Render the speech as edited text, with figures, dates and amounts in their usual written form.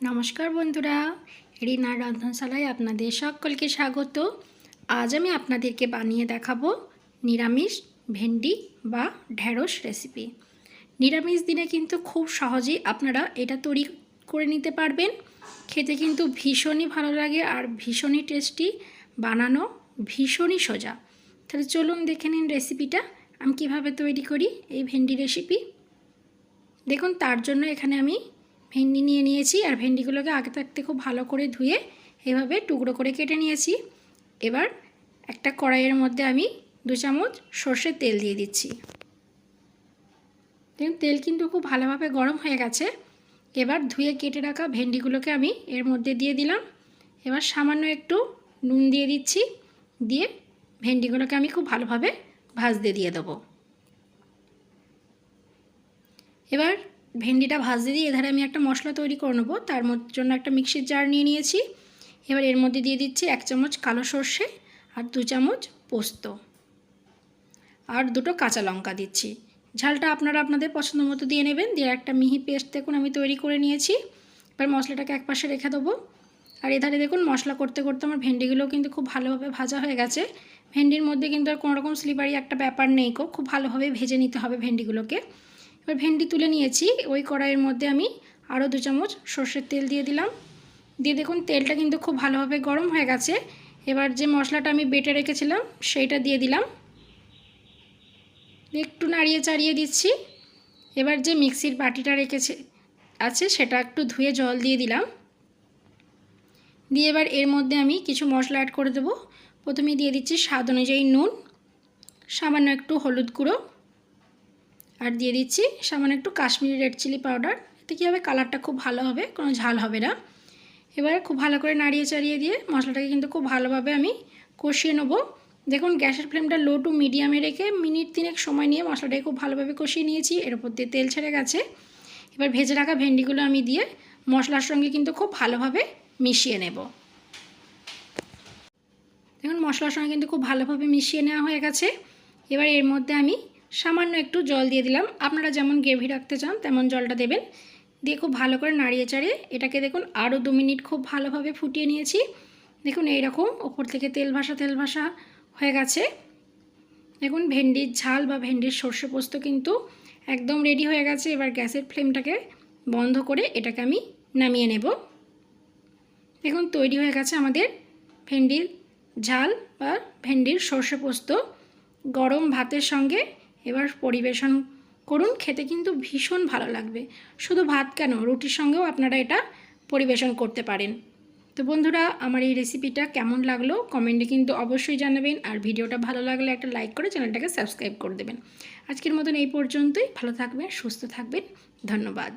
নমস্কার বন্ধুরা, রিনার রন্ধনশালায় আপনাদের সকলকে স্বাগত। আজ আমি আপনাদেরকে বানিয়ে দেখাবো নিরামিষ ভেন্ডি বা ঢেঁড়স রেসিপি। নিরামিষ দিনে কিন্তু খুব সহজেই আপনারা এটা তৈরি করে নিতে পারবেন। খেতে কিন্তু ভীষণই ভালো লাগে আর ভীষণই টেস্টি, বানানো ভীষণই সোজা। তাহলে চলুন দেখে নিন রেসিপিটা আমি কীভাবে তৈরি করি এই ভেন্ডি রেসিপি। দেখুন, তার জন্য এখানে আমি ভেন্ডি নিয়ে নিয়েছি আর ভেন্ডিগুলোকে আগে থাকতে খুব ভালো করে ধুয়ে এভাবে টুকরো করে কেটে নিয়েছি। এবার একটা কড়াইয়ের মধ্যে আমি 2 চামচ সর্ষের তেল দিয়ে দিচ্ছি। দেখুন, তেল কিন্তু খুব ভালোভাবে গরম হয়ে গেছে। এবার ধুয়ে কেটে রাখা ভেন্ডিগুলোকে আমি এর মধ্যে দিয়ে দিলাম। এবার সামান্য একটু নুন দিয়ে দিচ্ছি, দিয়ে ভেন্ডিগুলোকে আমি খুব ভালোভাবে ভাজতে দিয়ে দেবো। এবার ভেন্ডিটা ভাজতে দিয়ে এধারে আমি একটা মশলা তৈরি করে নেবো। তার জন্য একটা মিক্সির জার নিয়ে নিয়েছি। এবার এর মধ্যে দিয়ে দিচ্ছি 1 চামচ কালো সর্ষে আর 2 চামচ পোস্ত আর 2টো কাঁচা লঙ্কা দিচ্ছি। ঝালটা আপনারা আপনাদের পছন্দ মতো দিয়ে নেবেন। দিয়ে একটা মিহি পেস্ট দেখুন আমি তৈরি করে নিয়েছি। এবার মশলাটাকে একপাশে রেখে দেবো। আর এধারে দেখুন মশলা করতে করতে আমার ভেন্ডিগুলোও কিন্তু খুব ভালোভাবে ভাজা হয়ে গেছে। ভেন্ডির মধ্যে কিন্তু আর কোনোরকম স্লিপারি একটা ব্যাপার নেই, খুব ভালোভাবে ভেজে নিতে হবে ভেন্ডিগুলোকে। এবার ভেন্ডি তুলে নিয়েছি। ওই কড়াইয়ের মধ্যে আমি আরও 2 চামচ সর্ষের তেল দিয়ে দিলাম। দিয়ে দেখুন তেলটা কিন্তু খুব ভালোভাবে গরম হয়ে গেছে। এবার যে মশলাটা আমি বেটে রেখেছিলাম সেইটা দিয়ে দিলাম, একটু নাড়িয়ে চাড়িয়ে দিচ্ছি। এবার যে মিক্সির বাটিটা আছে সেটা একটু ধুয়ে জল দিয়ে দিলাম। দিয়ে এবার এর মধ্যে আমি কিছু মশলা অ্যাড করে দেবো। প্রথমে দিয়ে দিচ্ছি স্বাদ অনুযায়ী নুন, সামান্য একটু হলুদ গুঁড়ো আর দিয়ে দিচ্ছি সামান্য একটু কাশ্মীরি রেড চিলি পাউডার। এতে কী হবে, কালারটা খুব ভালো হবে, কোনো ঝাল হবে না। এবার খুব ভালো করে নাড়িয়ে চাড়িয়ে দিয়ে মশলাটাকে কিন্তু খুব ভালোভাবে আমি কষিয়ে নেব। দেখুন গ্যাসের ফ্লেমটা লো টু মিডিয়ামে রেখে মিনিট 3 সময় নিয়ে মশলাটাকে খুব ভালোভাবে কষিয়ে নিয়েছি। এর উপর দিয়ে তেল ছেড়ে গেছে। এবার ভেজে রাখা ভেন্ডিগুলো আমি দিয়ে মশলার সঙ্গে কিন্তু খুব ভালোভাবে মিশিয়ে নেব। দেখুন মশলার সঙ্গে কিন্তু খুব ভালোভাবে মিশিয়ে নেওয়া হয়ে গেছে। এবার এর মধ্যে আমি সামান্য একটু জল দিয়ে দিলাম। আপনারা যেমন গ্রেভি রাখতে চান তেমন জলটা দেবেন। দিয়ে খুব ভালো করে নাড়িয়ে চাড়িয়ে এটাকে দেখুন আরও 2 মিনিট খুব ভালোভাবে ফুটিয়ে নিয়েছি। দেখুন এইরকম ওপর থেকে তেল ভাসা হয়ে গেছে। দেখুন ভেন্ডির ঝাল বা ভেন্ডির সর্ষে পোস্ত কিন্তু একদম রেডি হয়ে গেছে। এবার গ্যাসের ফ্লেমটাকে বন্ধ করে এটাকে আমি নামিয়ে নেব। দেখুন তৈরি হয়ে গেছে আমাদের ভেন্ডির ঝাল বা ভেন্ডির সর্ষে পোস্ত। গরম ভাতের সঙ্গে এবার পরিবেশন করুন, খেতে কিন্তু ভীষণ ভালো লাগবে। শুধু ভাত কেন, রুটির সঙ্গেও আপনারা এটা পরিবেশন করতে পারেন। তো বন্ধুরা, আমার এই রেসিপিটা কেমন লাগলো কমেন্টে কিন্তু অবশ্যই জানাবেন। আর ভিডিওটা ভালো লাগলে একটা লাইক করে চ্যানেলটাকে সাবস্ক্রাইব করে দেবেন। আজকের মতন এই পর্যন্তই। ভালো থাকবেন, সুস্থ থাকবেন। ধন্যবাদ।